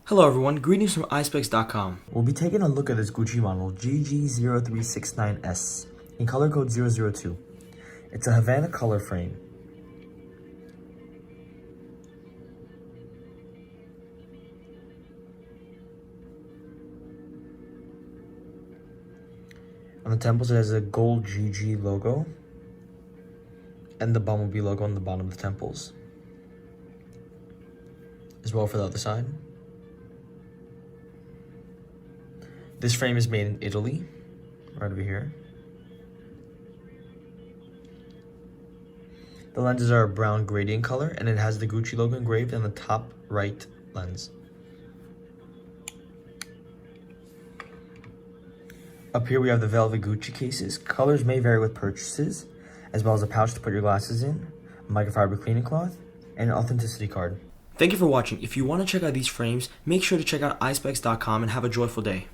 Hello everyone, greetings from Eyespecs.com. We'll be taking a look at this Gucci model GG0369S in color code 002. It's a Havana color frame. On the temples it has a gold GG logo and the bumblebee logo on the bottom of the temples. As well for the other side. This frame is made in Italy, right over here. The lenses are a brown gradient color, and it has the Gucci logo engraved on the top right lens. Up here we have the velvet Gucci cases. Colors may vary with purchases, as well as a pouch to put your glasses in, a microfiber cleaning cloth, and an authenticity card. Thank you for watching. If you want to check out these frames, make sure to check out Eyespecs.com and have a joyful day.